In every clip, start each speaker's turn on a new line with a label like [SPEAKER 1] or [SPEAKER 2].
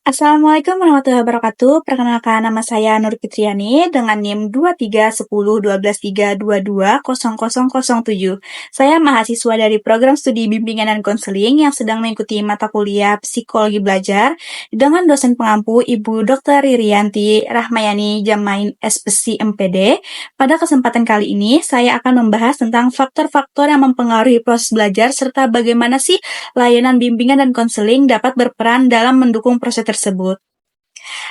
[SPEAKER 1] Assalamualaikum warahmatullahi wabarakatuh. Perkenalkan nama saya Nur Fitriani dengan NIM 23101232200007. Saya mahasiswa dari program studi bimbingan dan konseling yang sedang mengikuti mata kuliah Psikologi Belajar dengan dosen pengampu Ibu Dr. Ririanti Rahmayani Jamain SPC MPD. Pada kesempatan kali ini, saya akan membahas tentang faktor-faktor yang mempengaruhi proses belajar serta bagaimana sih layanan bimbingan dan konseling dapat berperan dalam mendukung proses tersebut.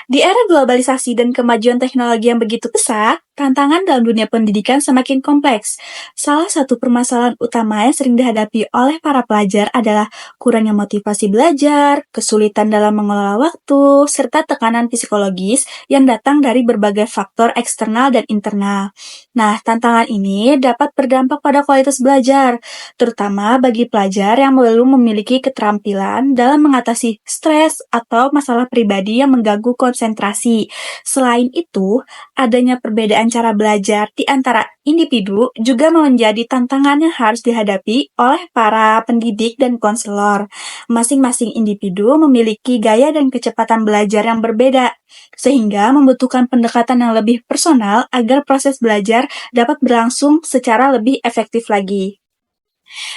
[SPEAKER 1] Di era globalisasi dan kemajuan teknologi yang begitu pesat, tantangan dalam dunia pendidikan semakin kompleks. Salah satu permasalahan utama yang sering dihadapi oleh para pelajar adalah kurangnya motivasi belajar, kesulitan dalam mengelola waktu, serta tekanan psikologis yang datang dari berbagai faktor eksternal dan internal. Nah, tantangan ini dapat berdampak pada kualitas belajar, terutama bagi pelajar yang belum memiliki keterampilan dalam mengatasi stres atau masalah pribadi yang mengganggu konsentrasi. Selain itu, adanya perbedaan cara belajar di antara individu juga menjadi tantangan yang harus dihadapi oleh para pendidik dan konselor. Masing-masing individu memiliki gaya dan kecepatan belajar yang berbeda, sehingga membutuhkan pendekatan yang lebih personal agar proses belajar dapat berlangsung secara lebih efektif lagi.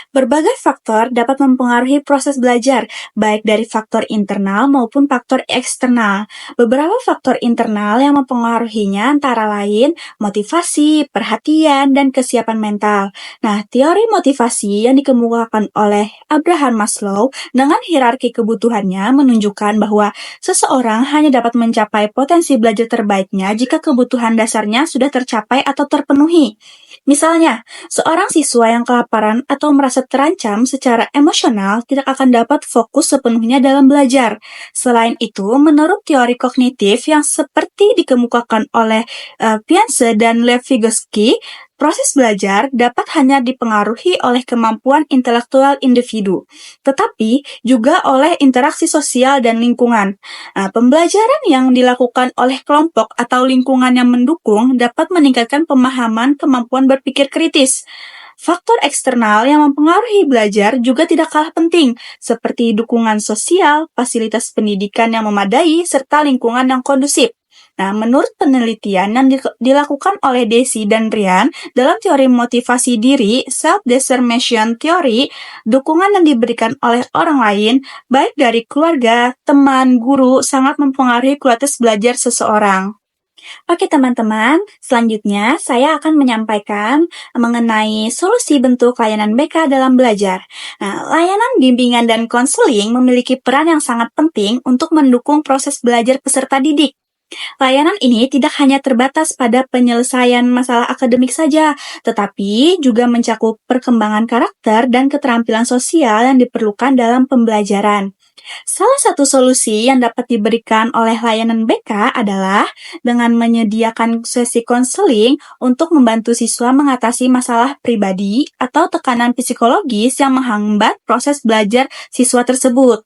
[SPEAKER 1] Berbagai faktor dapat mempengaruhi proses belajar, baik dari faktor internal maupun faktor eksternal. Beberapa faktor internal yang mempengaruhinya antara lain motivasi, perhatian, dan kesiapan mental. Nah, teori motivasi yang dikemukakan oleh Abraham Maslow dengan hierarki kebutuhannya menunjukkan bahwa seseorang hanya dapat mencapai potensi belajar terbaiknya jika kebutuhan dasarnya sudah tercapai atau terpenuhi. Misalnya, seorang siswa yang kelaparan atau merasa terancam secara emosional tidak akan dapat fokus sepenuhnya dalam belajar. Selain itu, menurut teori kognitif yang seperti dikemukakan oleh Piaget dan Lev Vygotsky, proses belajar dapat hanya dipengaruhi oleh kemampuan intelektual individu, tetapi juga oleh interaksi sosial dan lingkungan. Pembelajaran yang dilakukan oleh kelompok atau lingkungan yang mendukung dapat meningkatkan pemahaman kemampuan berpikir kritis. Faktor eksternal yang mempengaruhi belajar juga tidak kalah penting, seperti dukungan sosial, fasilitas pendidikan yang memadai, serta lingkungan yang kondusif. Nah, menurut penelitian yang dilakukan oleh Desi dan Rian dalam teori motivasi diri, self-determination theory, dukungan yang diberikan oleh orang lain, baik dari keluarga, teman, guru, sangat mempengaruhi kualitas belajar seseorang. Oke teman-teman, selanjutnya saya akan menyampaikan mengenai solusi bentuk layanan BK dalam belajar. Nah, layanan bimbingan dan konseling memiliki peran yang sangat penting untuk mendukung proses belajar peserta didik. Layanan ini tidak hanya terbatas pada penyelesaian masalah akademik saja, tetapi juga mencakup perkembangan karakter dan keterampilan sosial yang diperlukan dalam pembelajaran. Salah satu solusi yang dapat diberikan oleh layanan BK adalah dengan menyediakan sesi konseling untuk membantu siswa mengatasi masalah pribadi atau tekanan psikologis yang menghambat proses belajar siswa tersebut.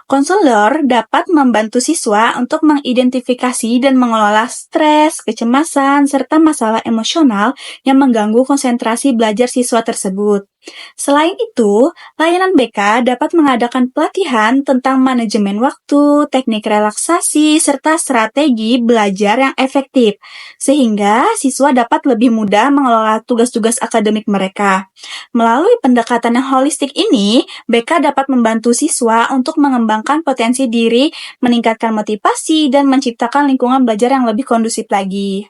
[SPEAKER 1] Konselor dapat membantu siswa untuk mengidentifikasi dan mengelola stres, kecemasan, serta masalah emosional yang mengganggu konsentrasi belajar siswa tersebut. Selain itu, layanan BK dapat mengadakan pelatihan tentang manajemen waktu, teknik relaksasi, serta strategi belajar yang efektif, sehingga siswa dapat lebih mudah mengelola tugas-tugas akademik mereka. Melalui pendekatan yang holistik ini, BK dapat membantu siswa untuk mengembangkan potensi diri, meningkatkan motivasi, dan menciptakan lingkungan belajar yang lebih kondusif lagi.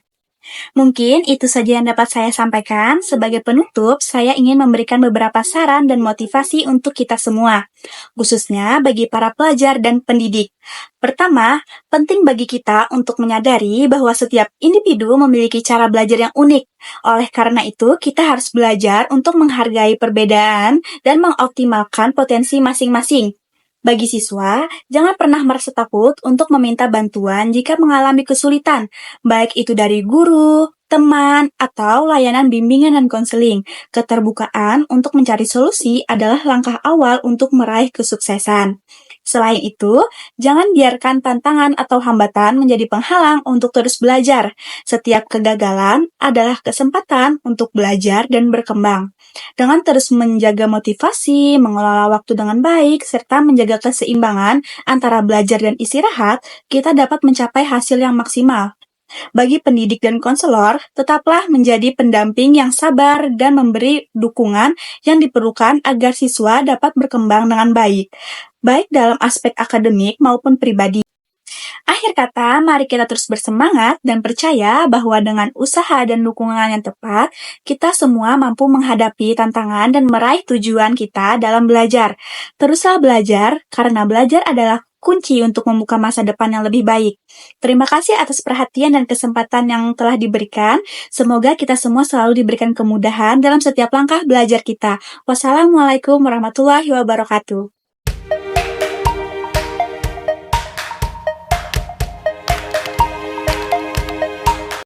[SPEAKER 1] Mungkin itu saja yang dapat saya sampaikan. Sebagai penutup, saya ingin memberikan beberapa saran dan motivasi untuk kita semua, khususnya bagi para pelajar dan pendidik. Pertama, penting bagi kita untuk menyadari bahwa setiap individu memiliki cara belajar yang unik. Oleh karena itu, kita harus belajar untuk menghargai perbedaan dan mengoptimalkan potensi masing-masing. Bagi siswa, jangan pernah merasa takut untuk meminta bantuan jika mengalami kesulitan, baik itu dari guru, teman, atau layanan bimbingan dan konseling. Keterbukaan untuk mencari solusi adalah langkah awal untuk meraih kesuksesan. Selain itu, jangan biarkan tantangan atau hambatan menjadi penghalang untuk terus belajar. Setiap kegagalan adalah kesempatan untuk belajar dan berkembang. Dengan terus menjaga motivasi, mengelola waktu dengan baik, serta menjaga keseimbangan antara belajar dan istirahat, kita dapat mencapai hasil yang maksimal. Bagi pendidik dan konselor, tetaplah menjadi pendamping yang sabar dan memberi dukungan yang diperlukan agar siswa dapat berkembang dengan baik, baik dalam aspek akademik maupun pribadi. Akhir kata, mari kita terus bersemangat dan percaya bahwa dengan usaha dan dukungan yang tepat, kita semua mampu menghadapi tantangan dan meraih tujuan kita dalam belajar. Teruslah belajar, karena belajar adalah kunci untuk membuka masa depan yang lebih baik. Terima kasih atas perhatian dan kesempatan yang telah diberikan. Semoga kita semua selalu diberikan kemudahan dalam setiap langkah belajar kita. Wassalamualaikum warahmatullahi wabarakatuh.